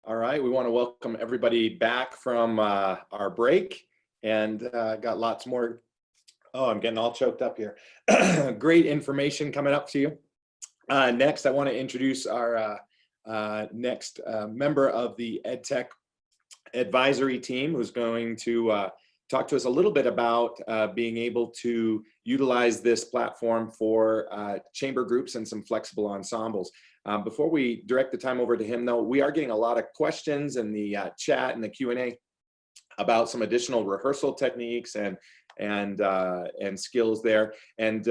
All right, we want to welcome everybody back from our break and got lots more. Oh, I'm getting all choked up here. Great information coming up to you. Next, I want to introduce our next member of the EdTech advisory team who's going to talk to us a little bit about being able to utilize this platform for chamber groups and some flexible ensembles. Before we direct the time over to him, though, we are getting a lot of questions in the chat and the Q&A about some additional rehearsal techniques and skills there. And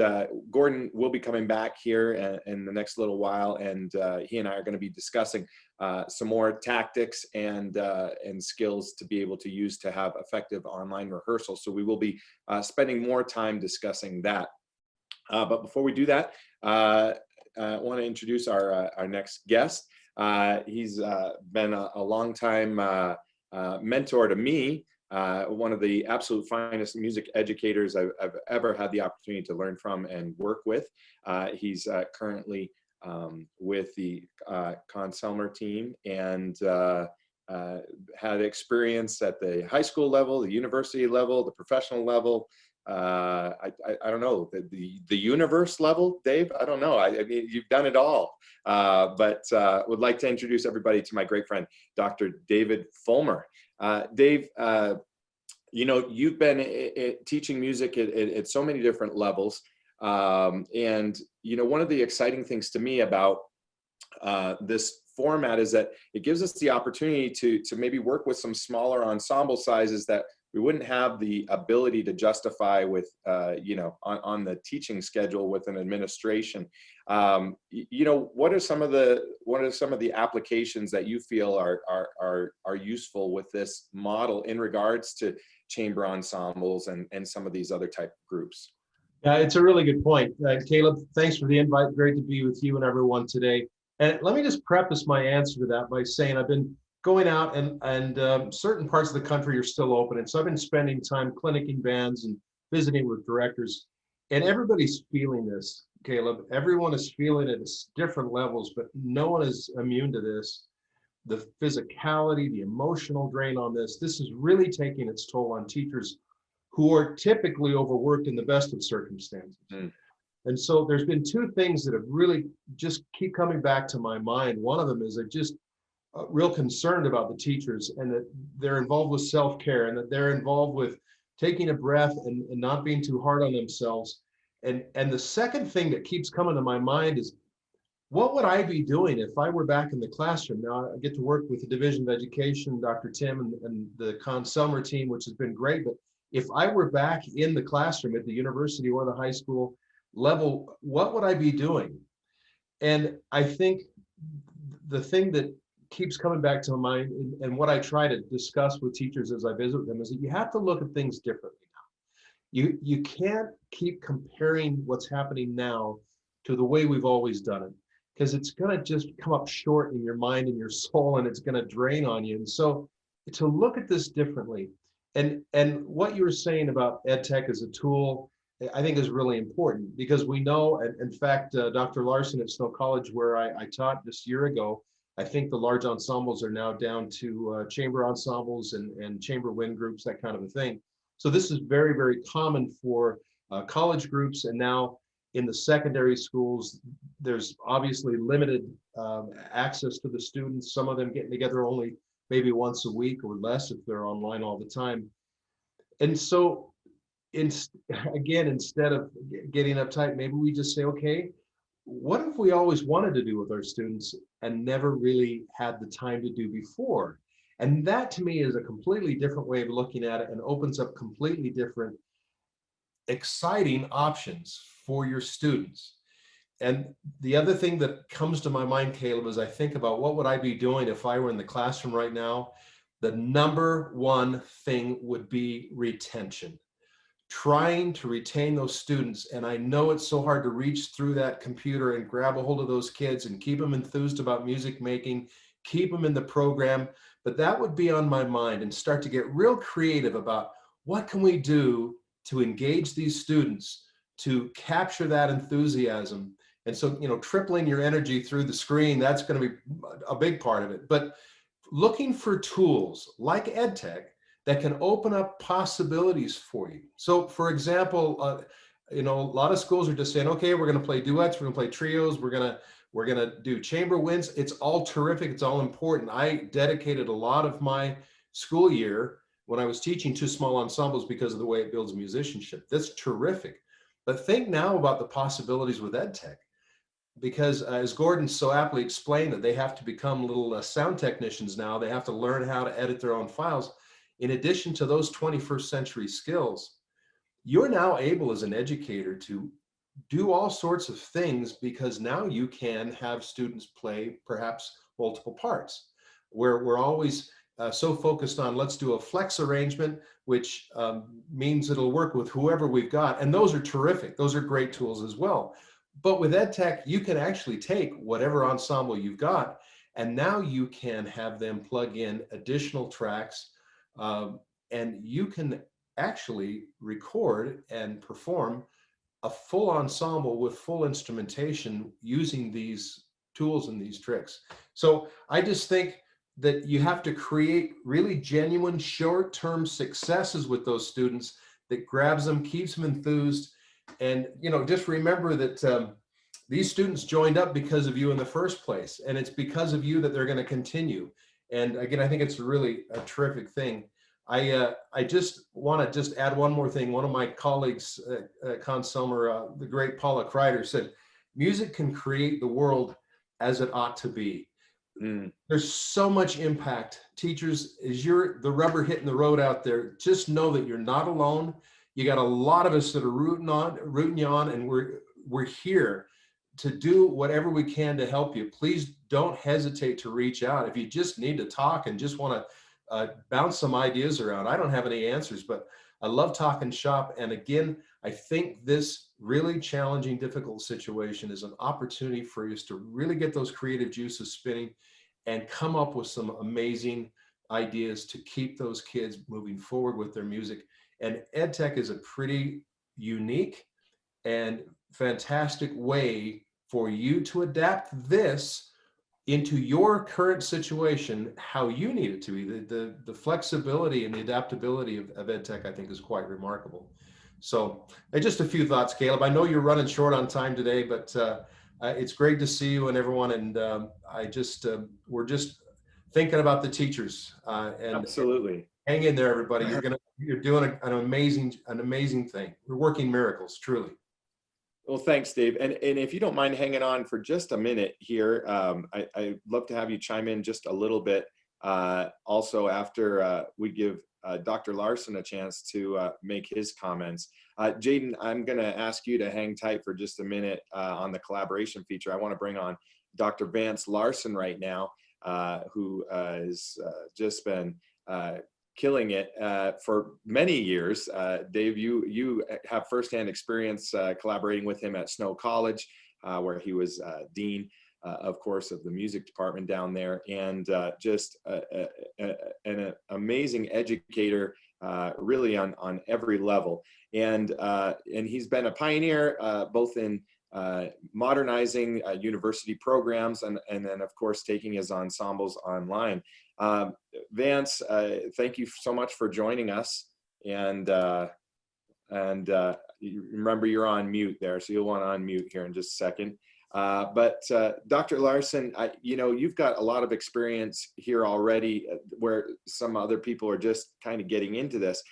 Gordon will be coming back here in the next little while, and he and I are going to be discussing some more tactics and skills to be able to use to have effective online rehearsal. So we will be spending more time discussing that. But before we do that, I want to introduce our next guest. He's been a longtime mentor to me, one of the absolute finest music educators I've ever had the opportunity to learn from and work with. He's currently with the Conselmer team and had experience at the high school level, the university level, the professional level. I don't know, the universe level, Dave. I don't know. I mean, you've done it all. But would like to introduce everybody to my great friend, Dr. David Fulmer. Dave, you know, you've been teaching music at so many different levels. And, you know, one of the exciting things to me about this format is that it gives us the opportunity to maybe work with some smaller ensemble sizes that we wouldn't have the ability to justify with, you know, on the teaching schedule with an administration. You know, what are some of the applications that you feel are useful with this model in regards to chamber ensembles and some of these other type of groups? Yeah, it's a really good point. Caleb, thanks for the invite. Great to be with you and everyone today. And let me just preface my answer to that by saying I've been going out and certain parts of the country are still open. And so I've been spending time clinicking bands and visiting with directors. And everybody's feeling this, Caleb. Everyone is feeling it at different levels, but no one is immune to this. The physicality, the emotional drain on this is really taking its toll on teachers who are typically overworked in the best of circumstances. And so there's been two things that have really just keep coming back to my mind. One of them is I'm just real concerned about the teachers and that they're involved with self-care and that they're involved with taking a breath and not being too hard on themselves. And the second thing that keeps coming to my mind is, what would I be doing if I were back in the classroom? Now I get to work with the Division of Education, Dr. Tim and the Conselmer team, which has been great. But if I were back in the classroom at the university or the high school level, what would I be doing? And I think the thing that keeps coming back to my mind and what I try to discuss with teachers as I visit them is that you have to look at things differently now. You can't keep comparing what's happening now to the way we've always done it, because it's going to just come up short in your mind and your soul, and it's going to drain on you. And so to look at this differently, and what you were saying about EdTech as a tool, I think is really important, because we know, and in fact, Dr. Larson at Snow College, where I taught this year ago, I think the large ensembles are now down to chamber ensembles and chamber wind groups, that kind of a thing. So this is very, very common for college groups. And now in the secondary schools, there's obviously limited access to the students, some of them getting together only maybe once a week or less if they're online all the time. And so again, instead of getting uptight, maybe we just say, okay, what if we always wanted to do with our students and never really had the time to do before? And that to me is a completely different way of looking at it and opens up completely different, exciting options for your students. And the other thing that comes to my mind, Caleb, as I think about what would I be doing if I were in the classroom right now, the number one thing would be retention. Trying to retain those students. And I know it's so hard to reach through that computer and grab a hold of those kids and keep them enthused about music making, keep them in the program, but that would be on my mind, and start to get real creative about what can we do to engage these students, to capture that enthusiasm. And so, you know, tripling your energy through the screen, that's going to be a big part of it. But looking for tools like EdTech that can open up possibilities for you. So for example, a lot of schools are just saying, okay, we're going to play duets, we're going to play trios, we're going to do chamber winds. It's all terrific. It's all important. I dedicated a lot of my school year when I was teaching to small ensembles because of the way it builds musicianship. That's terrific. But think now about the possibilities with EdTech, because as Gordon so aptly explained, that they have to become little sound technicians now. They have to learn how to edit their own files. In addition to those 21st century skills, you're now able as an educator to do all sorts of things, because now you can have students play perhaps multiple parts, where we're always so focused on let's do a flex arrangement, which means it'll work with whoever we've got. And those are terrific. Those are great tools as well. But with EdTech, you can actually take whatever ensemble you've got, and now you can have them plug in additional tracks, and you can actually record and perform a full ensemble with full instrumentation using these tools and these tricks. So I just think that you have to create really genuine short-term successes with those students that grabs them, keeps them enthused. And just remember that these students joined up because of you in the first place, and it's because of you that they're going to continue. And again, I think it's really a terrific thing. I just want to add one more thing. One of my colleagues, Consumer, the great Paula Kreider, said, music can create the world as it ought to be. There's so much impact. Teachers, as you're the rubber hitting the road out there, just know that you're not alone. You got a lot of us that are rooting you on, and we're here to do whatever we can to help you. Please don't hesitate to reach out. If you just need to talk and just want to bounce some ideas around. I don't have any answers, but I love talking shop. And again, I think this really challenging, difficult situation is an opportunity for us to really get those creative juices spinning and come up with some amazing ideas to keep those kids moving forward with their music. And EdTech is a pretty unique and fantastic way for you to adapt this into your current situation, how you need it to be. The flexibility and the adaptability of EdTech, I think, is quite remarkable. So just a few thoughts, Caleb. I know you're running short on time today, but it's great to see you and everyone. And we're just thinking about the teachers. And Absolutely. Hang in there, everybody. You're doing an amazing thing. We're working miracles, truly. Well, thanks, Dave. And if you don't mind hanging on for just a minute here, I'd love to have you chime in just a little bit. Also, after we give Dr. Larson a chance to make his comments. Jaden, I'm going to ask you to hang tight for just a minute on the collaboration feature. I want to bring on Dr. Vance Larson right now, who has just been killing it for many years. Dave, you have firsthand experience collaborating with him at Snow College, where he was dean, of course, of the music department down there, and just an amazing educator, really on every level. And he's been a pioneer both in modernizing university programs and then, of course, taking his ensembles online. Vance, thank you so much for joining us. And you remember, you're on mute there, so you'll want to unmute here in just a second. But Dr. Larson, you've got a lot of experience here already, where some other people are just kind of getting into this.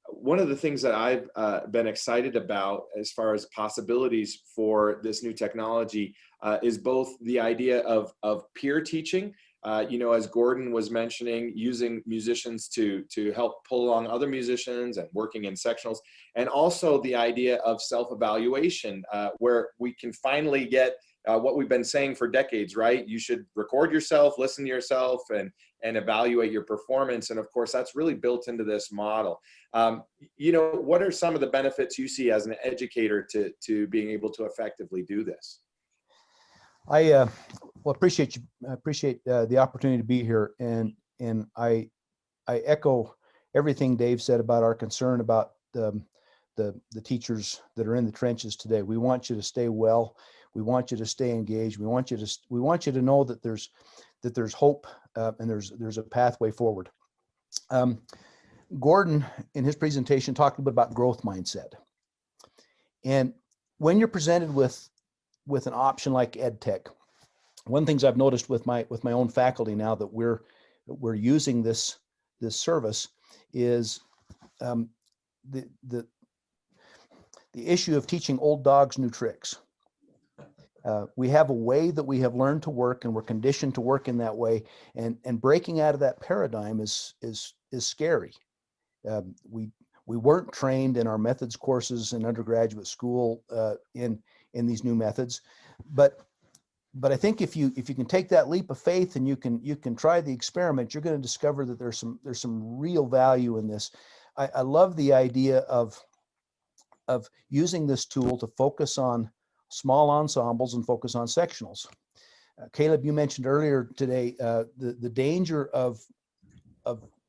One of the things that I've been excited about as far as possibilities for this new technology is both the idea of peer teaching, as Gordon was mentioning, using musicians to help pull along other musicians and working in sectionals, and also the idea of self-evaluation, where we can finally get what we've been saying for decades, right? You should record yourself, listen to yourself, and evaluate your performance. And of course, that's really built into this model. What are some of the benefits you see as an educator to being able to effectively do this? I appreciate the opportunity to be here, and I echo everything Dave said about our concern about the teachers that are in the trenches today. We want you to stay well. We want you to stay engaged. We want you to know that there's there's hope and there's a pathway forward. Gordon, in his presentation, talked a bit about growth mindset. And when you're presented with an option like EdTech, one of the things I've noticed with my own faculty now that we're using this service is the issue of teaching old dogs new tricks. We have a way that we have learned to work, and we're conditioned to work in that way. And breaking out of that paradigm is scary. We weren't trained in our methods courses in undergraduate school in these new methods, but I think if you can take that leap of faith and you can try the experiment, you're going to discover that there's some real value in this. I love the idea of using this tool to focus on small ensembles and focus on sectionals. Caleb, you mentioned earlier today the danger of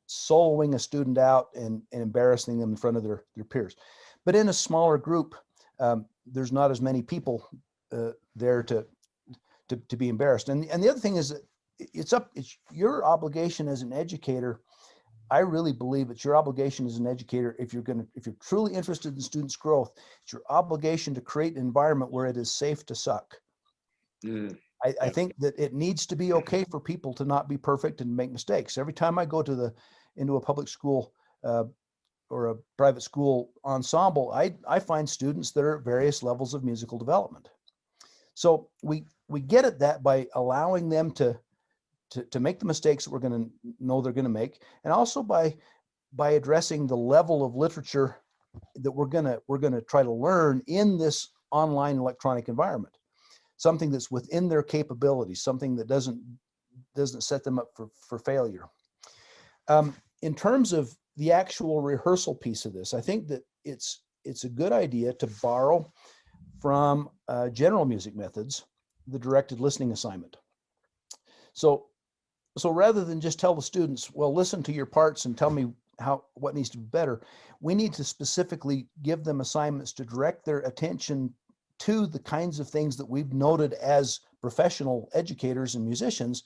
soloing a student out and embarrassing them in front of their peers. But in a smaller group, there's not as many people there to be embarrassed. And the other thing is that it's your obligation as an educator. I really believe it's your obligation as an educator, if you're truly interested in students' growth, it's your obligation to create an environment where it is safe to suck. I think that it needs to be okay for people to not be perfect and make mistakes. Every time I go into a public school or a private school ensemble, I find students that are at various levels of musical development. So we get at that by allowing them to make the mistakes that we're going to know they're going to make, and also by addressing the level of literature that we're going to try to learn in this online electronic environment. Something that's within their capabilities, something that doesn't set them up for failure. In terms of the actual rehearsal piece of this, I think that it's a good idea to borrow from general music methods, the directed listening assignment. So rather than just tell the students, well, listen to your parts and tell me what needs to be better, we need to specifically give them assignments to direct their attention to the kinds of things that we've noted as professional educators and musicians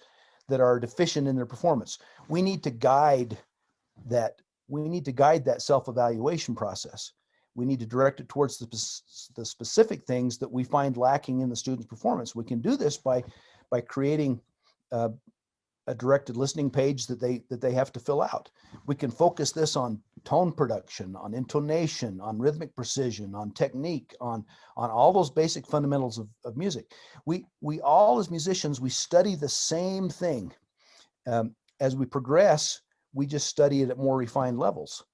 that are deficient in their performance. We need to guide that self-evaluation process. We need to direct it towards the specific things that we find lacking in the student's performance. We can do this by creating a directed listening page that they have to fill out. We can focus this on tone production, on intonation, on rhythmic precision, on technique, on all those basic fundamentals of music. We all, as musicians, we study the same thing. As we progress, we just study it at more refined levels.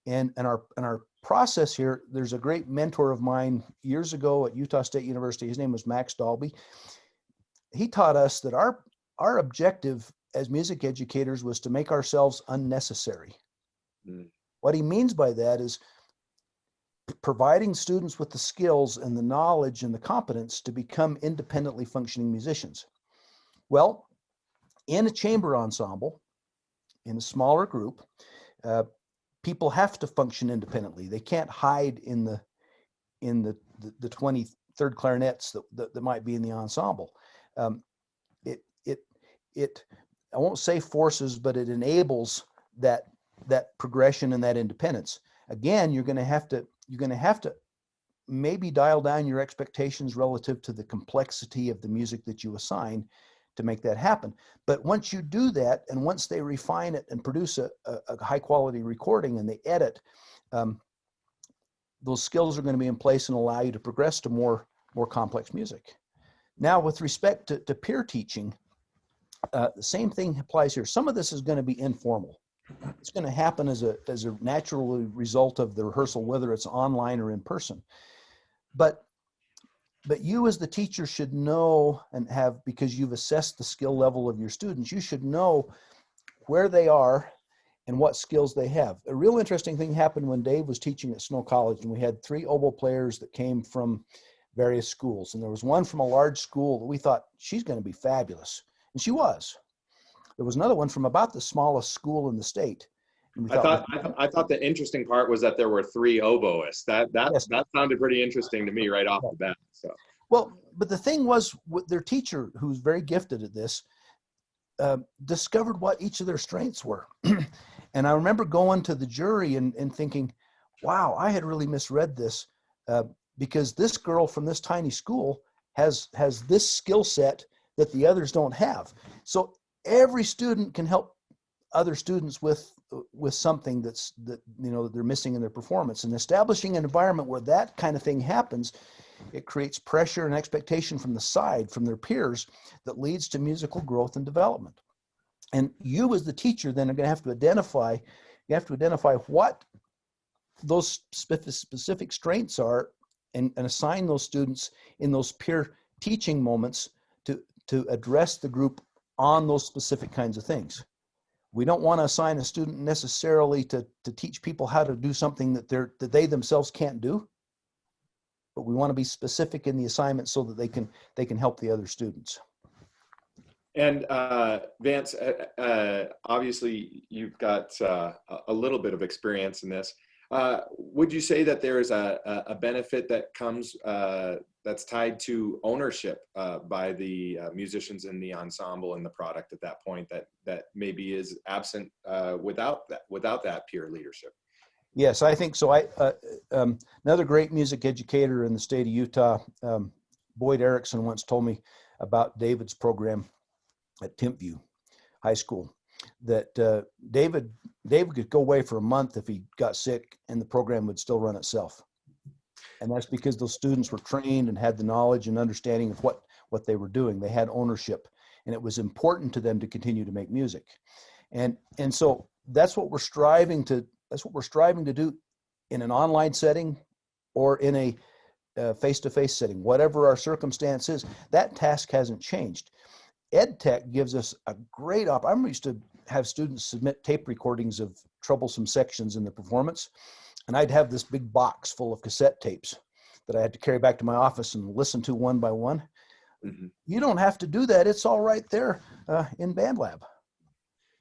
And our process here, there's a great mentor of mine years ago at Utah State University. His name was Max Dalby. He taught us that our objective as music educators was to make ourselves unnecessary. What he means by that is providing students with the skills and the knowledge and the competence to become independently functioning musicians. Well, in a chamber ensemble, in a smaller group, people have to function independently. They can't hide in the 23rd clarinets that might be in the ensemble. It I won't say forces, but it enables that progression and that independence. Again, you're going to have to maybe dial down your expectations relative to the complexity of the music that you assign to make that happen. But once you do that, and once they refine it and produce a high quality recording and they edit, those skills are going to be in place and allow you to progress to more complex music. Now, with respect to peer teaching, the same thing applies here. Some of this is going to be informal. It's going to happen as a natural result of the rehearsal, whether it's online or in person. But you as the teacher should know and have, because you've assessed the skill level of your students, you should know where they are and what skills they have. A real interesting thing happened when Dave was teaching at Snow College, and we had 3 oboe players that came from various schools. And there was one from a large school that we thought, she's going to be fabulous. And she was. There was another one from about the smallest school in the state. And I thought the interesting part was that there were 3 oboists. Yes. That sounded pretty interesting to me right off the bat. So. Well, but the thing was, with their teacher, who's very gifted at this, discovered what each of their strengths were. And I remember going to the jury and thinking, wow, I had really misread this, because this girl from this tiny school has this skill set that the others don't have. So every student can help other students with something that they're missing in their performance. And establishing an environment where that kind of thing happens, it creates pressure and expectation from the side, from their peers, that leads to musical growth and development. And you as the teacher then are going to have to identify, what those specific strengths are, and assign those students in those peer teaching moments to address the group on those specific kinds of things. We don't want to assign a student necessarily to teach people how to do something that they themselves can't do, but we want to be specific in the assignment so that they can help the other students. And Vance, obviously you've got a little bit of experience in this. Would you say that there is a benefit that comes that's tied to ownership by the musicians in the ensemble and the product at that point that maybe is absent without that peer leadership? Yes, I think so. Another great music educator in the state of Utah, Boyd Erickson, once told me about David's program at Timpview High School, that David could go away for a month if he got sick and the program would still run itself. And that's because those students were trained and had the knowledge and understanding of what they were doing. They had ownership, and it was important to them to continue to make music. And so that's what we're striving to do in an online setting or in a face-to-face setting. Whatever our circumstance is, that task hasn't changed. EdTech gives us a great I'm used to have students submit tape recordings of troublesome sections in the performance, and I'd have this big box full of cassette tapes that I had to carry back to my office and listen to one by one. Mm-hmm. You don't have to do that. It's all right there in BandLab.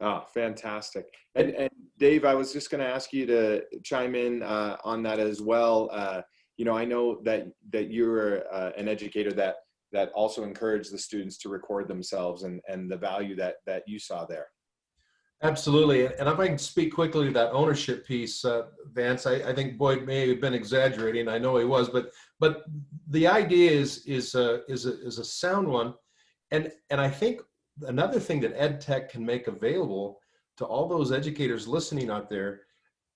Oh, fantastic. And Dave, I was just going to ask you to chime in on that as well. I know that you're an educator that also encouraged the students to record themselves, and the value that you saw there. Absolutely. And if I can speak quickly to that ownership piece, Vance, I think Boyd may have been exaggerating. I know he was, but the idea is a sound one. And I think another thing that EdTech can make available to all those educators listening out there,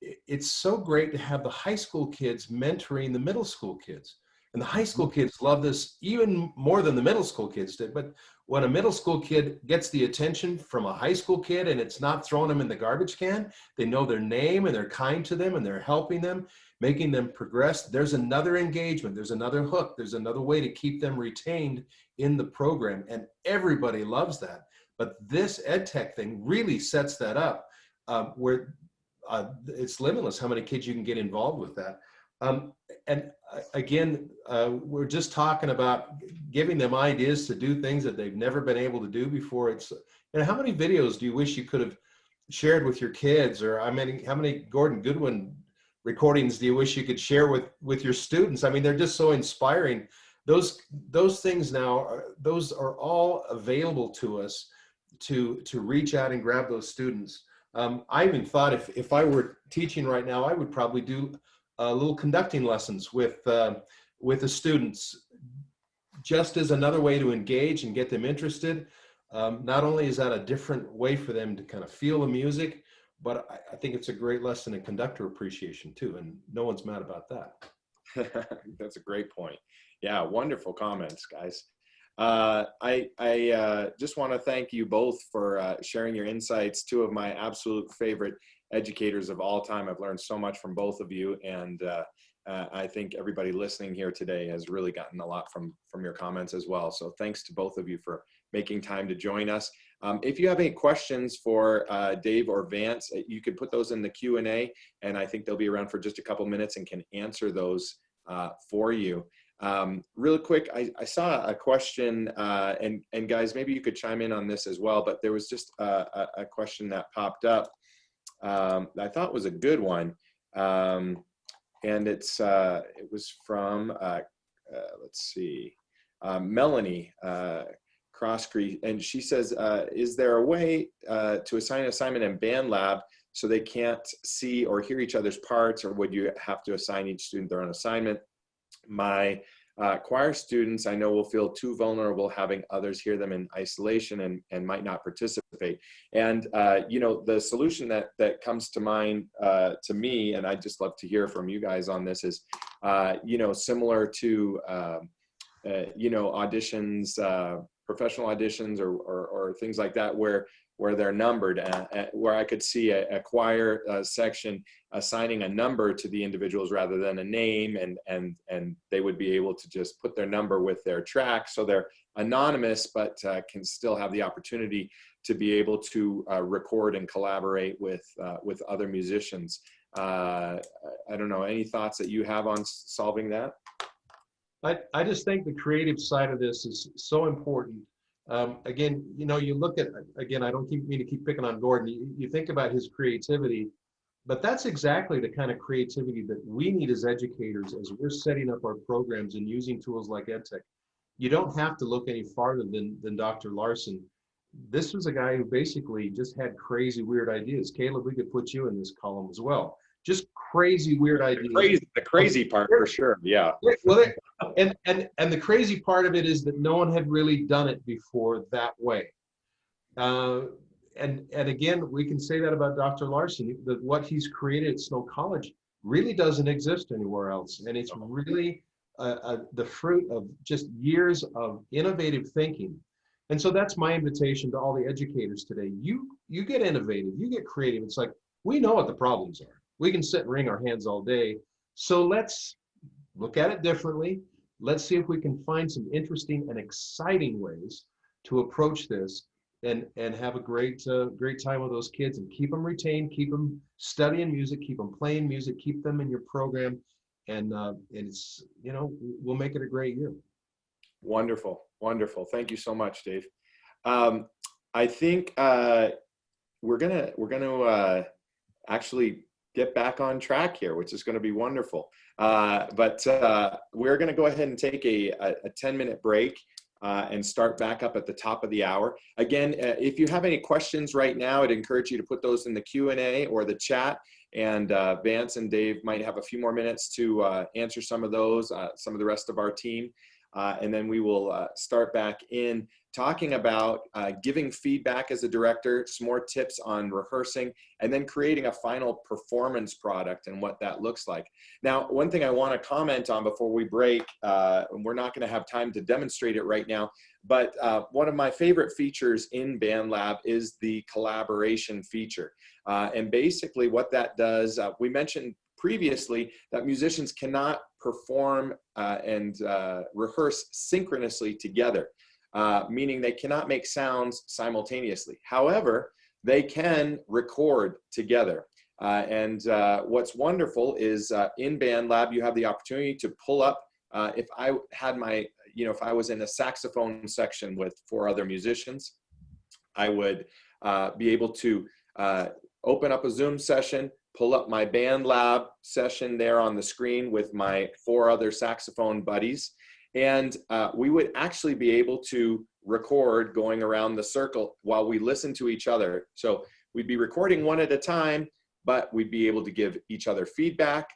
it's so great to have the high school kids mentoring the middle school kids. And the high school kids love this even more than the middle school kids did. But when a middle school kid gets the attention from a high school kid and it's not throwing them in the garbage can, they know their name and they're kind to them and they're helping them, making them progress. There's another engagement. There's another hook. There's another way to keep them retained in the program. And everybody loves that. But this EdTech thing really sets that up where it's limitless how many kids you can get involved with that. And again, we're just talking about giving them ideas to do things that they've never been able to do before. How many videos do you wish you could have shared with your kids? Or how many Gordon Goodwin recordings do you wish you could share with your students? I mean, they're just so inspiring. Those things now, those are all available to us to reach out and grab those students. I even thought if I were teaching right now, I would probably do little conducting lessons with the students, just as another way to engage and get them interested. Not only is that a different way for them to kind of feel the music, but I think it's a great lesson in conductor appreciation too, and no one's mad about that. That's a great point. Yeah, wonderful comments, guys. I just want to thank you both for sharing your insights. Two of my absolute favorite educators of all time. I've learned so much from both of you, and I think everybody listening here today has really gotten a lot from your comments as well. So thanks to both of you for making time to join us. If you have any questions for Dave or Vance, you could put those in the Q&A, and I think they'll be around for just a couple minutes and can answer those for you. Really quick, I saw a question, and guys, maybe you could chime in on this as well, but there was just a question that popped up I thought was a good one. And it was from, let's see, Melanie Crosscree, and she says, is there a way to assign an assignment in Band Lab so they can't see or hear each other's parts, or would you have to assign each student their own assignment? My choir students, I know, will feel too vulnerable having others hear them in isolation and might not participate. And, you know, the solution that comes to mind to me, and I'd just love to hear from you guys on this, is, you know, similar to, you know, auditions, professional auditions or things like that, where they're numbered, where I could see a choir section assigning a number to the individuals rather than a name, and they would be able to just put their number with their track, so they're anonymous, but can still have the opportunity to be able to record and collaborate with other musicians. I don't know, any thoughts that you have on solving that? I just think the creative side of this is so important. Again, you know, you look at, again, I don't mean to keep picking on Gordon. You think about his creativity, but that's exactly the kind of creativity that we need as educators as we're setting up our programs and using tools like EdTech. You don't have to look any farther than Dr. Larson. This was a guy who basically just had crazy, weird ideas. Caleb, we could put you in this column as well. Just crazy, weird ideas. The crazy part, for sure. Yeah. Well, and the crazy part of it is that no one had really done it before that way. And again, we can say that about Dr. Larson, that what he's created at Snow College really doesn't exist anywhere else. And it's really the fruit of just years of innovative thinking. And so that's my invitation to all the educators today. You get innovative, you get creative. It's like, we know what the problems are. We can sit and wring our hands all day. So let's look at it differently. Let's see if we can find some interesting and exciting ways to approach this and have a great time with those kids, and keep them retained, keep them studying music, keep them playing music, keep them in your program, and it's, you know, we'll make it a great year. Wonderful, wonderful. Thank you so much, Dave. I think we're gonna actually get back on track here, which is going to be wonderful. But we're going to go ahead and take a 10-minute break and start back up at the top of the hour. Again, if you have any questions right now, I'd encourage you to put those in the Q&A or the chat, and Vance and Dave might have a few more minutes to answer some of those, some of the rest of our team. And then we will start back in talking about giving feedback as a director, some more tips on rehearsing, and then creating a final performance product and what that looks like. Now, one thing I want to comment on before we break, and we're not going to have time to demonstrate it right now, but one of my favorite features in Band Lab is the collaboration feature. And basically what that does, we mentioned previously that musicians cannot perform and rehearse synchronously together, meaning they cannot make sounds simultaneously. However, they can record together. And what's wonderful is in Band Lab, you have the opportunity to pull up, if I had my, you know, if I was in a saxophone section with 4 other musicians, I would be able to open up a Zoom session, pull up my Band Lab session there on the screen with my 4 other saxophone buddies, and we would actually be able to record going around the circle while we listen to each other. So we'd be recording one at a time, but we'd be able to give each other feedback.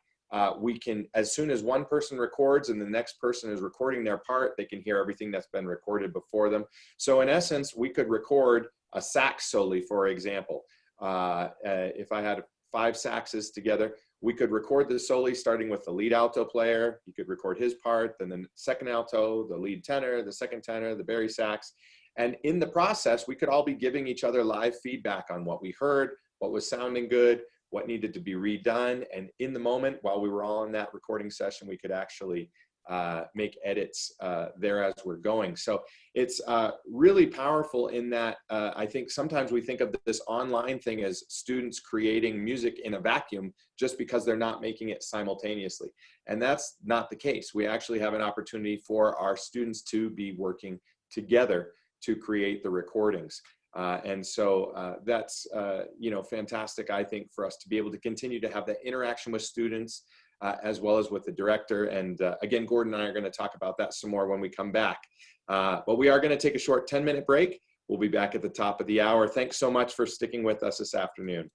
We can, as soon as one person records and the next person is recording their part, they can hear everything that's been recorded before them. So in essence, we could record a sax solo, for example. If I had 5 saxes together, we could record the solo starting with the lead alto player. He could record his part, then the second alto, the lead tenor, the second tenor, the bari sax. And in the process, we could all be giving each other live feedback on what we heard, what was sounding good, what needed to be redone. And in the moment, while we were all in that recording session, we could actually make edits there as we're going. So it's really powerful in that I think sometimes we think of this online thing as students creating music in a vacuum just because they're not making it simultaneously. And that's not the case. We actually have an opportunity for our students to be working together to create the recordings. And so that's, you know, fantastic, I think, for us to be able to continue to have that interaction with students, as well as with the director. And again, Gordon and I are going to talk about that some more when we come back. But we are going to take a short 10-minute break. We'll be back at the top of the hour. Thanks so much for sticking with us this afternoon.